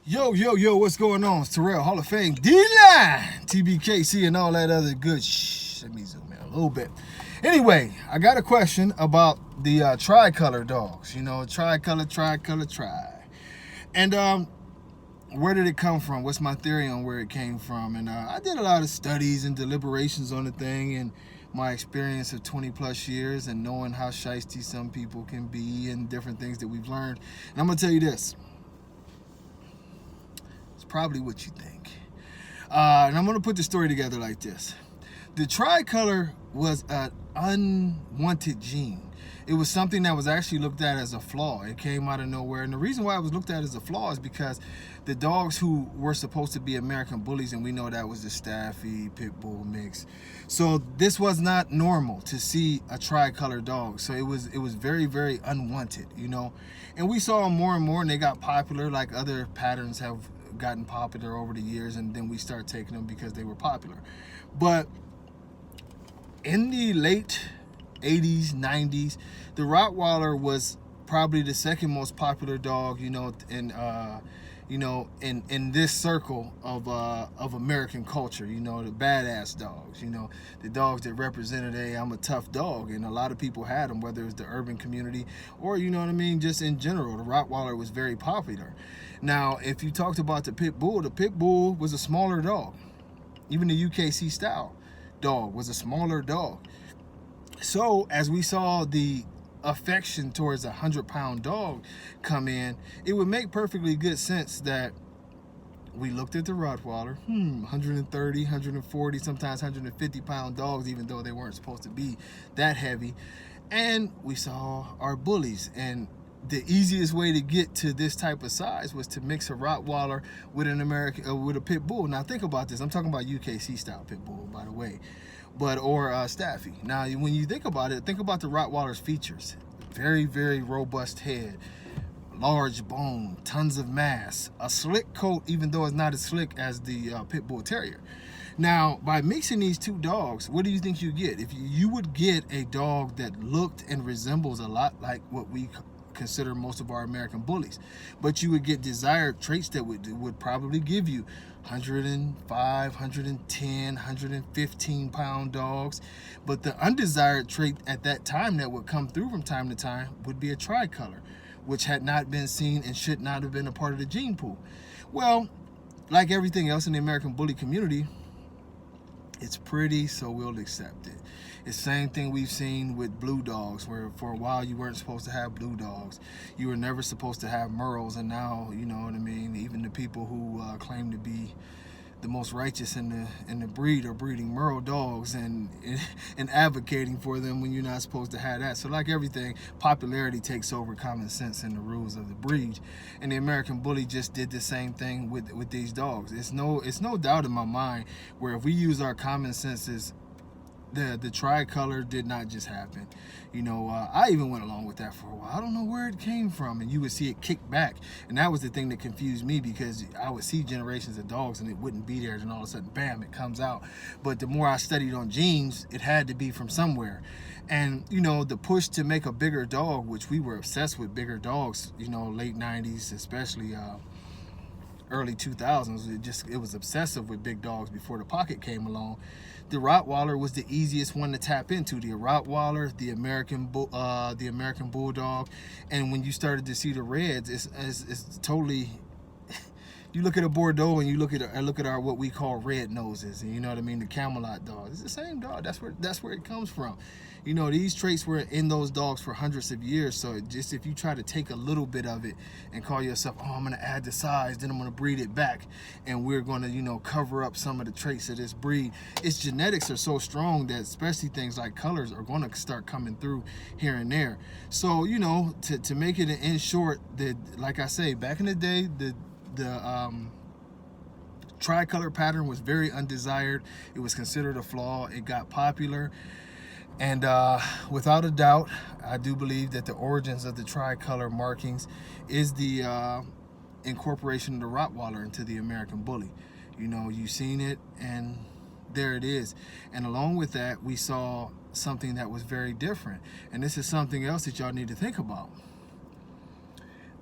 Yo, what's going on? It's Terrell, Hall of Fame, D-Line, TBKC, and all that other good shh. Let me zoom in a little bit. Anyway, I got a question about the tricolor dogs. You know, tricolor, tri. And where did it come from? What's my theory on where it came from? And I did a lot of studies and deliberations on the thing, and my experience of 20 plus years and knowing how shiesty some people can be and different things that we've learned. And I'm going to tell you this. Probably what you think. And I'm going to put the story together like this. The tricolor was an unwanted gene. It was something that was actually looked at as a flaw. It came out of nowhere. And the reason why it was looked at as a flaw is because the dogs who were supposed to be American bullies, and we know that was the Staffy pitbull mix. So this was not normal to see a tricolor dog. So it was very, very unwanted, you know. And we saw them more and more, and they got popular like other patterns have gotten popular over the years, and then we start taking them because they were popular. But in the late 80s, 90s, the Rottweiler was probably the second most popular dog, you know, in this circle of American culture. You know, the badass dogs, you know, the dogs that represented I'm a tough dog, and a lot of people had them, whether it's the urban community or, you know what I mean, just in general. The Rottweiler was very popular. Now, if you talked about the pit bull was a smaller dog. Even the UKC style dog was a smaller dog. So as we saw the affection towards a 100-pound dog come in, it would make perfectly good sense that we looked at the Rottweiler, 130, 140, sometimes 150-pound dogs, even though they weren't supposed to be that heavy. And we saw our bullies, and the easiest way to get to this type of size was to mix a Rottweiler with with a pit bull. Now think about this. I'm talking about UKC style pit bull, by the way, or Staffy. Now, when you think about it, think about the Rottweiler's features. Very, very robust head, large bone, tons of mass, a slick coat, even though it's not as slick as the pit bull terrier. Now, by mixing these two dogs, what do you think you get? If you would get a dog that looked and resembles a lot like what we consider most of our American bullies, but you would get desired traits that would probably give you 105, 110, 115-pound dogs. But the undesired trait at that time that would come through from time to time would be a tricolor, which had not been seen and should not have been a part of the gene pool. Well, like everything else in the American bully community, it's pretty, so we'll accept it. It's the same thing we've seen with blue dogs, where for a while you weren't supposed to have blue dogs. You were never supposed to have merles, and now, you know what I mean, even the people who claim to be the most righteous in the breed are breeding merle dogs and advocating for them when you're not supposed to have that. So like everything, popularity takes over common sense and the rules of the breed. And the American bully just did the same thing with these dogs. It's no doubt in my mind where if we use our common senses, the tricolor did not just happen. You know, I even went along with that for a while. I don't know where it came from, and you would see it kick back, and that was the thing that confused me, because I would see generations of dogs and it wouldn't be there, and all of a sudden, bam, it comes out. But the more I studied on genes, it had to be from somewhere. And, you know, the push to make a bigger dog, which we were obsessed with bigger dogs, you know, late 90s, especially early 2000s, it was obsessive with big dogs before the pocket came along. The Rottweiler was the easiest one to tap into. The Rottweiler, the American Bulldog, and when you started to see the reds, it's totally. You look at a Bordeaux and you look at our what we call red noses, and you know what I mean, the Camelot dog. It's the same dog. That's where it comes from. You know, these traits were in those dogs for hundreds of years. So just if you try to take a little bit of it and call yourself, oh, I'm gonna add the size, then I'm gonna breed it back, and we're gonna, you know, cover up some of the traits of this breed. Its genetics are so strong that especially things like colors are gonna start coming through here and there. So, you know, to make it in short, like I say, back in the day, the tricolor pattern was very undesired. It was considered a flaw. It got popular, and without a doubt, I do believe that the origins of the tricolor markings is the incorporation of the Rottweiler into the American bully. You know, you've seen it, and there it is. And along with that, we saw something that was very different, and this is something else that y'all need to think about.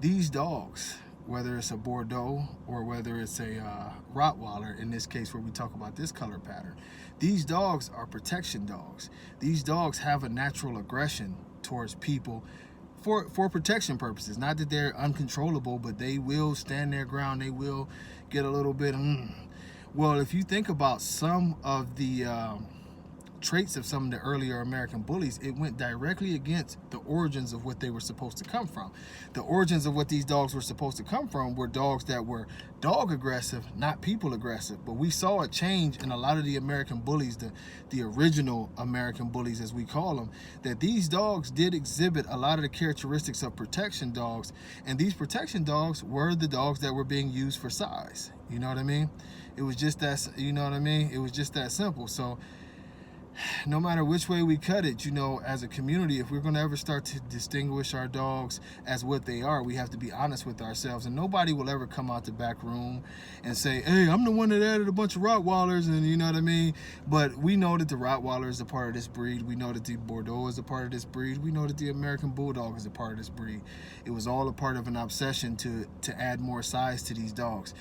These dogs whether it's a Bordeaux or whether it's a Rottweiler, in this case where we talk about this color pattern, these dogs are protection dogs. These dogs have a natural aggression towards people for protection purposes. Not that they're uncontrollable, but they will stand their ground. They will get a little bit, Well, if you think about some of the traits of some of the earlier American bullies, it went directly against the origins of what they were supposed to come from. The origins of what these dogs were supposed to come from were dogs that were dog aggressive, not people aggressive. But we saw a change in a lot of the American bullies, the original American bullies as we call them, that these dogs did exhibit a lot of the characteristics of protection dogs, and these protection dogs were the dogs that were being used for size. You know what I mean? It was just that, you know what I mean? It was just that simple. So no matter which way we cut it, you know, as a community, if we're going to ever start to distinguish our dogs as what they are, we have to be honest with ourselves. And nobody will ever come out the back room and say, hey, I'm the one that added a bunch of Rottweilers, and you know what I mean? But we know that the Rottweiler is a part of this breed. We know that the Bordeaux is a part of this breed. We know that the American Bulldog is a part of this breed. It was all a part of an obsession to add more size to these dogs.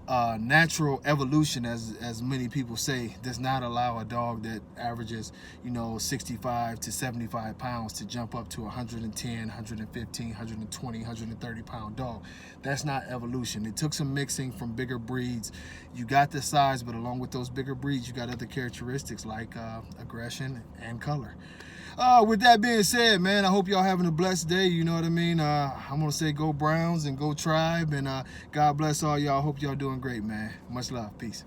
Natural evolution, as many people say, does not allow a dog that averages, you know, 65 to 75 pounds to jump up to 110, 115, 120, 130 pound dog. That's not evolution. It took some mixing from bigger breeds. You got the size, but along with those bigger breeds, you got other characteristics like aggression and color. With that being said, man, I hope y'all having a blessed day. You know what I mean? I'm going to say go Browns and go Tribe. And God bless all y'all. Hope y'all doing great, man. Much love. Peace.